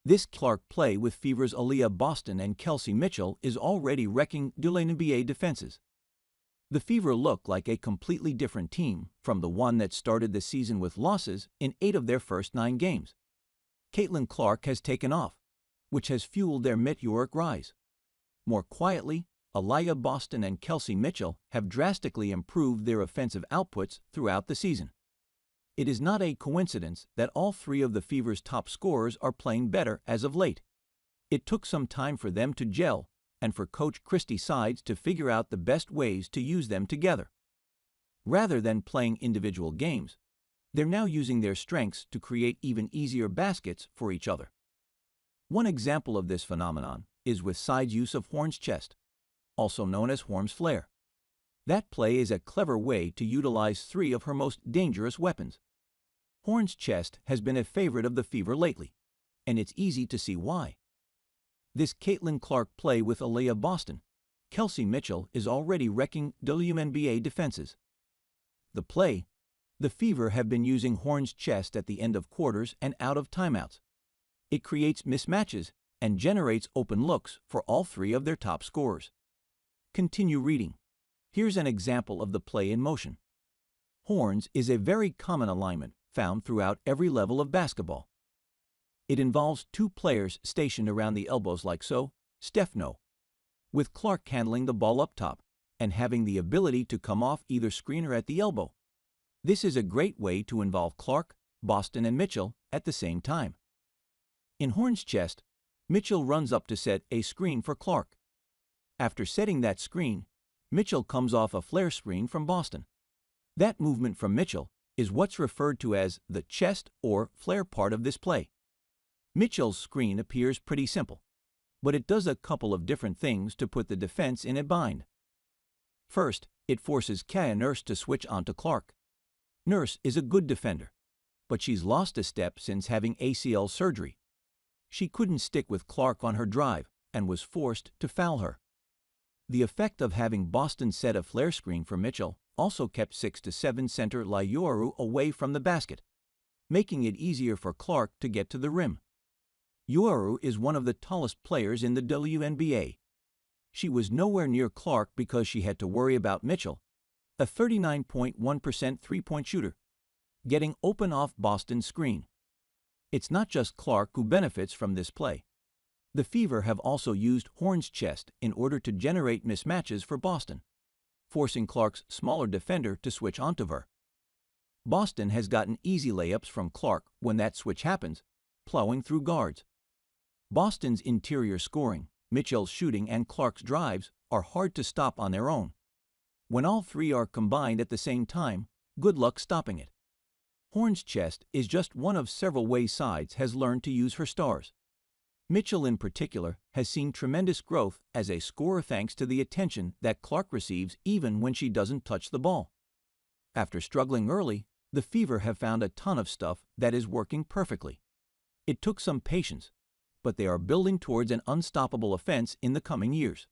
This Clark play with Fever's Aliyah Boston and Kelsey Mitchell is already wrecking WNBA defenses. The Fever look like a completely different team from the one that started the season with losses in 8 of their first 9 games. Caitlinclark has taken off, which has fueled their meteoric rise. More quietly, Aliyah Boston and Kelsey Mitchell have drastically improved their offensive outputs throughout the season. It is not a coincidence that all 3 of the Fever's top scorers are playing better as of late. It took some time for them to gel and for coach Christie Sides to figure out the best ways to use them together. Rather than playing individual games, they're now using their strengths to create even easier baskets for each other. One example of this phenomenon is with Sides' use of Horn's chest, also known as Horn's flare. That play is a clever way to utilize 3 of her most dangerous weapons. Horn's chest has been a favorite of the Fever lately, and it's easy to see why. This Caitlinclark play with Aliyah Boston, Kelsey Mitchell is already wrecking WNBA defenses. The play, the Fever have been using Horn's chest at the end of quarters and out of timeouts. It creates mismatches and generates open looks for all 3 of their top scorers. Continue reading. Here's an example of the play in motion. Horns is a very common alignment found throughout every level of basketball. It involves 2 players stationed around the elbows like so, Steph-no, with Clark handling the ball up top and having the ability to come off either screener at the elbow. This is a great way to involve Clark, Boston, and Mitchell at the same time. In Horn's chest, Mitchell runs up to set a screen for Clark. After setting that screen, Mitchell comes off a flare screen from Boston. That movement from Mitchell is what's referred to as the chest or flare part of this play. Mitchell's screen appears pretty simple, but it does a couple of different things to put the defense in a bind. First, it forces Kaya Nurse to switch onto Clark. Nurse is a good defender, but she's lost a step since having ACL surgery. She couldn't stick with Clark on her drive and was forced to foul her. The effect of having Boston set a flare screen for Mitchell also kept 6'7" center Aliyah away from the basket, making it easier for Clark to get to the rim. Aliyah is one of the tallest players in the WNBA. She was nowhere near Clark because she had to worry about Mitchell, a 39.1% three-point shooter, getting open off Boston's screen. It's not just Clark who benefits from this play. The Fever have also used Horn's chest in order to generate mismatches for Boston, forcing Clark's smaller defender to switch onto her. Boston has gotten easy layups from Clark when that switch happens, plowing through guards. Boston's interior scoring, Mitchell's shooting, and Clark's drives are hard to stop on their own. When all 3 are combined at the same time, good luck stopping it. Horn's chest is just one of several ways Sides has learned to use her stars. Mitchell in particular has seen tremendous growth as a scorer thanks to the attention that Clark receives even when she doesn't touch the ball. After struggling early, the Fever have found a ton of stuff that is working perfectly. It took some patience, but they are building towards an unstoppable offense in the coming years.